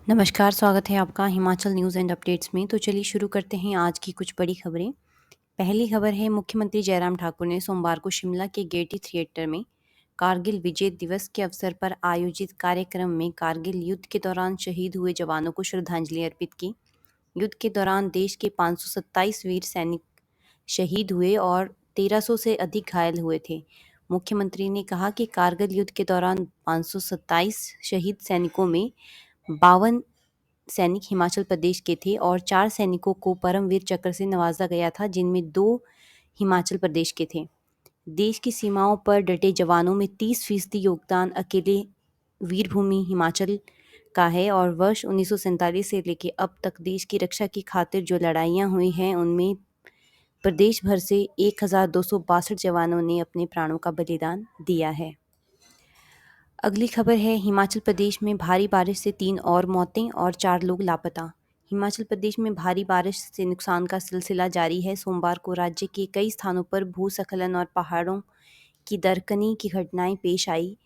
नमस्कार, स्वागत है आपका हिमाचल न्यूज़ एंड अपडेट्स में। तो चलिए शुरू करते हैं आज की कुछ बड़ी खबरें। पहली खबर है, मुख्यमंत्री जयराम ठाकुर ने सोमवार को शिमला के गेयटी थिएटर में कारगिल विजय दिवस के अवसर पर आयोजित कार्यक्रम में कारगिल युद्ध के दौरान शहीद हुए जवानों को श्रद्धांजलि अर्पित की। युद्ध के दौरान देश के 527 वीर सैनिक शहीद हुए और 1300 से अधिक घायल हुए थे। मुख्यमंत्री ने कहा कि कारगिल युद्ध के दौरान 527 शहीद सैनिकों में 52 सैनिक हिमाचल प्रदेश के थे और 4 सैनिकों को परमवीर चक्र से नवाजा गया था, जिनमें 2 हिमाचल प्रदेश के थे। देश की सीमाओं पर डटे जवानों में 30% योगदान अकेले वीरभूमि हिमाचल का है और वर्ष 1947 से लेकर अब तक देश की रक्षा की खातिर जो लड़ाइयाँ हुई हैं, उनमें प्रदेश भर से 1262 जवानों ने अपने प्राणों का बलिदान दिया है। अगली खबर है, हिमाचल प्रदेश में भारी बारिश से 3 और मौतें और 4 लोग लापता। हिमाचल प्रदेश में भारी बारिश से नुकसान का सिलसिला जारी है। सोमवार को राज्य के कई स्थानों पर भूस्खलन और पहाड़ों की दरकनी की घटनाएं पेश आई,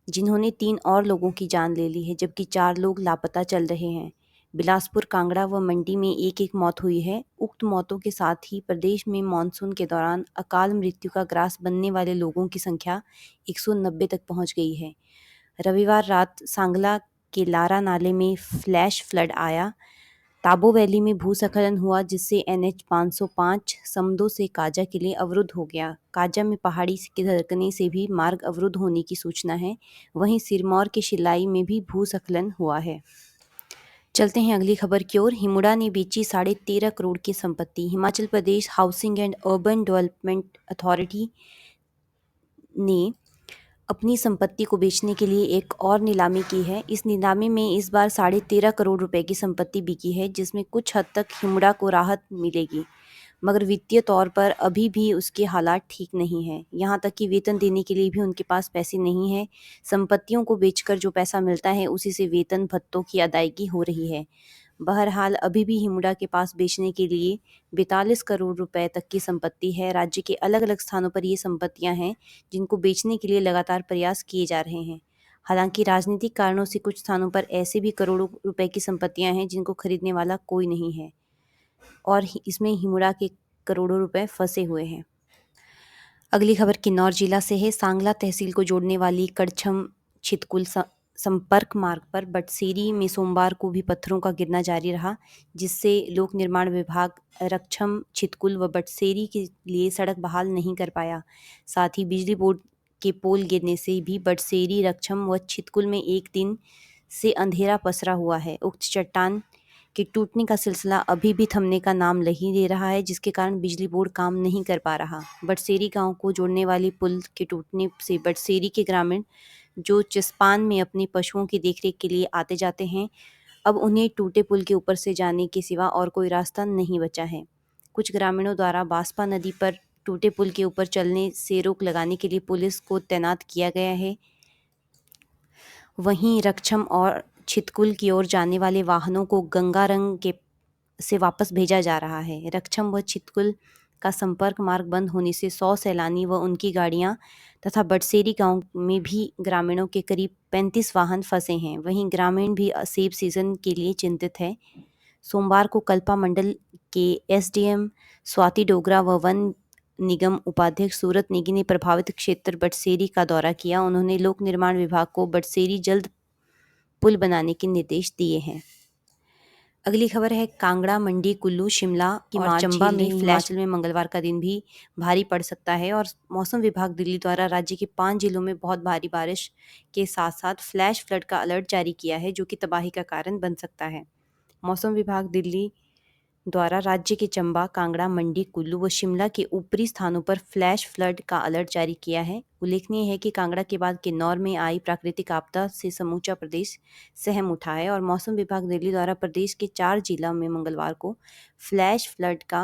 जिन्होंने 3 और लोगों की जान ले ली है, जबकि 4 लोग लापता चल रहे हैं। बिलासपुर, कांगड़ा व मंडी में एक एक मौत हुई है। उक्त मौतों के साथ ही प्रदेश में मानसून के दौरान अकाल मृत्यु का ग्रास बनने वाले लोगों की संख्या 190 तक पहुंच गई है। रविवार रात सांगला के लारा नाले में फ्लैश फ्लड आया। ताबो वैली में भूस्खलन हुआ, जिससे एनएच 505 समदो से काजा के लिए अवरुद्ध हो गया। काजा में पहाड़ी के धड़कने से भी मार्ग अवरुद्ध होने की सूचना है। वहीं सिरमौर के शिलाई में भी भूस्खलन हुआ है। चलते हैं अगली खबर की ओर। हिमुडा ने बेची 13.5 करोड़ की संपत्ति। Himachal Pradesh housing and urban development authority ने अपनी संपत्ति को बेचने के लिए एक और नीलामी की है। इस नीलामी में इस बार 13.5 करोड़ रुपए की संपत्ति बिकी है, जिसमें कुछ हद तक हिमुडा को राहत मिलेगी, मगर वित्तीय तौर पर अभी भी उसके हालात ठीक नहीं हैं। यहाँ तक कि वेतन देने के लिए भी उनके पास पैसे नहीं हैं। संपत्तियों को बेचकर जो पैसा मिलता है, उसी से वेतन भत्तों की अदायगी हो रही है। बहरहाल अभी भी हिमुडा के पास बेचने के लिए 42 करोड़ रुपए तक की संपत्ति है। राज्य के अलग अलग स्थानों पर ये संपत्तियां हैं, जिनको बेचने के लिए लगातार प्रयास किए जा रहे हैं। हालांकि राजनीतिक कारणों से कुछ स्थानों पर ऐसे भी करोड़ों रुपए की संपत्तियां हैं, जिनको खरीदने वाला कोई नहीं है और इसमें हिमुडा के करोड़ों रुपए फंसे हुए हैं। अगली खबर किन्नौर जिला से है। सांगला तहसील को जोड़ने वाली कड़छम छितकुल संपर्क मार्ग पर बटसेरी में सोमवार को भी पत्थरों का गिरना जारी रहा, जिससे लोक निर्माण विभाग रक्षम छितकुल व बटसेरी के लिए सड़क बहाल नहीं कर पाया। साथ ही बिजली बोर्ड के पोल गिरने से भी बटसेरी, रक्षम व छितकुल में एक दिन से अंधेरा पसरा हुआ है। उक्त चट्टान के टूटने का सिलसिला अभी भी थमने का नाम नहीं ले रहा है, जिसके कारण बिजली बोर्ड काम नहीं कर पा रहा। बटसेरी गांव को जोड़ने वाली पुल के टूटने से बटसेरी के ग्रामीण, जो चिस्पान में अपने पशुओं की देखरेख के लिए आते जाते हैं, अब उन्हें टूटे पुल के ऊपर से जाने के सिवा और कोई रास्ता नहीं बचा है। कुछ ग्रामीणों द्वारा बास्पा नदी पर टूटे पुल के ऊपर चलने से रोक लगाने के लिए पुलिस को तैनात किया गया है। वहीं रक्षम और छितकुल की ओर जाने वाले वाहनों को गंगारंग के से वापस भेजा जा रहा है। रक्षम व छितकुल का संपर्क मार्ग बंद होने से 100 सैलानी व उनकी गाड़ियां तथा बटसेरी गांव में भी ग्रामीणों के करीब 35 वाहन फंसे हैं। वहीं ग्रामीण भी सेब सीजन के लिए चिंतित है। सोमवार को कल्पा मंडल के एसडीएम स्वाति डोगरा व वन निगम उपाध्यक्ष सूरत नेगी ने प्रभावित क्षेत्र बटसेरी का दौरा किया। उन्होंने लोक निर्माण विभाग को बटसेरी जल्द पुल बनाने के निर्देश दिए हैं। अगली खबर है, कांगड़ा, मंडी, कुल्लू, शिमला और चंबा में हिमाचल में मंगलवार का दिन भी भारी पड़ सकता है और मौसम विभाग दिल्ली द्वारा राज्य के 5 जिलों में बहुत भारी बारिश के साथ साथ फ्लैश फ्लड का अलर्ट जारी किया है, जो कि तबाही का कारण बन सकता है। मौसम विभाग दिल्ली द्वारा राज्य के चंबा, कांगड़ा, मंडी, कुल्लू व शिमला के ऊपरी स्थानों पर फ्लैश फ्लड का अलर्ट जारी किया है। उल्लेखनीय है कि कांगड़ा के बाद किन्नौर में आई प्राकृतिक आपदा से समूचा प्रदेश सहम उठा है और मौसम विभाग दिल्ली द्वारा प्रदेश के 4 जिलों में मंगलवार को फ्लैश फ्लड का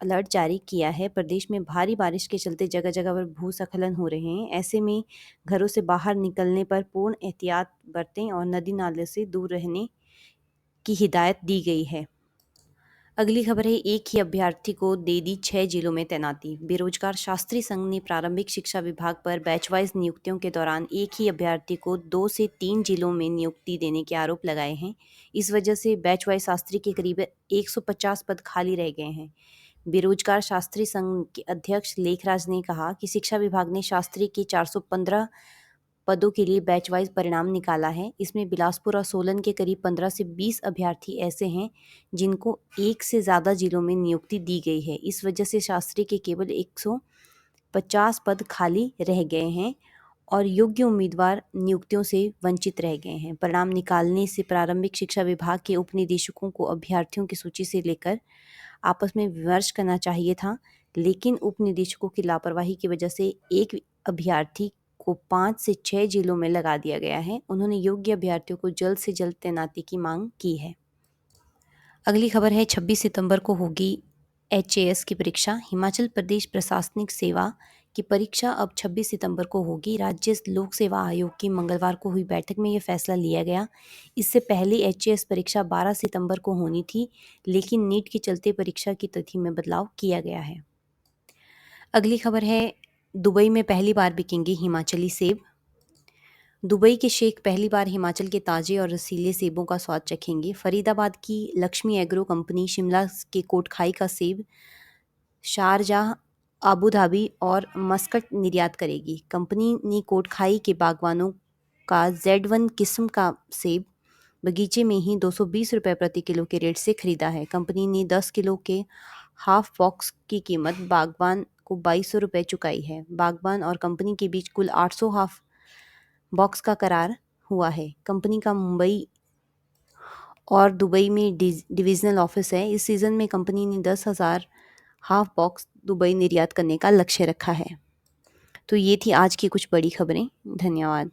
अलर्ट जारी किया है। प्रदेश में भारी बारिश के चलते जगह जगह पर भूस्खलन हो रहे हैं। ऐसे में घरों से बाहर निकलने पर पूर्ण एहतियात बरतें और नदी नाले से दूर रहने की हिदायत दी गई है। अगली खबर है, एक ही अभ्यर्थी को दे दी 6 जिलों में तैनाती। बेरोजगार शास्त्री संघ ने प्रारंभिक शिक्षा विभाग पर बैचवाइज नियुक्तियों के दौरान एक ही अभ्यर्थी को 2 से 3 जिलों में नियुक्ति देने के आरोप लगाए हैं। इस वजह से बैचवाइज शास्त्री के करीब 150 पद खाली रह गए हैं। बेरोजगार शास्त्री संघ के अध्यक्ष लेखराज ने कहा कि शिक्षा विभाग ने शास्त्री के 415 पदों के लिए बैच वाइज परिणाम निकाला है। इसमें बिलासपुर और सोलन के करीब 15 से 20 अभ्यर्थी ऐसे हैं जिनको एक से ज़्यादा जिलों में नियुक्ति दी गई है। इस वजह से शास्त्री के केवल 150 पद खाली रह गए हैं और योग्य उम्मीदवार नियुक्तियों से वंचित रह गए हैं। परिणाम निकालने से प्रारंभिक शिक्षा विभाग के उप निदेशकों को अभ्यर्थियों की सूची से लेकर आपस में विमर्श करना चाहिए था, लेकिन उप निदेशकों की लापरवाही की वजह से एक अभ्यर्थी को 5 से 6 जिलों में लगा दिया गया है। उन्होंने योग्य अभ्यर्थियों को जल्द से जल्द तैनाती की मांग की है। अगली खबर है, 26 सितंबर को होगी एचएएस की परीक्षा। हिमाचल प्रदेश प्रशासनिक सेवा की परीक्षा अब 26 सितंबर को होगी। राज्य लोक सेवा आयोग की मंगलवार को हुई बैठक में यह फैसला लिया गया। इससे पहले एचएएस परीक्षा 12 सितंबर को होनी थी, लेकिन नीट के चलते परीक्षा की तिथि में बदलाव किया गया है। अगली खबर है, दुबई में पहली बार बिकेंगे हिमाचली सेब। दुबई के शेख पहली बार हिमाचल के ताजे और रसीले सेबों का स्वाद चखेंगे। फरीदाबाद की लक्ष्मी एग्रो कंपनी शिमला के कोटखाई का सेब शारजाह, अबू धाबी और मस्कट निर्यात करेगी। कंपनी ने कोटखाई के बागवानों का Z1 किस्म का सेब बगीचे में ही 220 रुपये प्रति किलो के रेट से खरीदा है। कंपनी ने 10 किलो के हाफ बॉक्स की कीमत बागवान को 2200 रुपये चुकाई है। बागवान और कंपनी के बीच कुल 800 हाफ बॉक्स का करार हुआ है। कंपनी का मुंबई और दुबई में डिविजनल ऑफिस है। इस सीज़न में कंपनी ने 10,000 हाफ बॉक्स दुबई निर्यात करने का लक्ष्य रखा है। तो ये थी आज की कुछ बड़ी खबरें। धन्यवाद।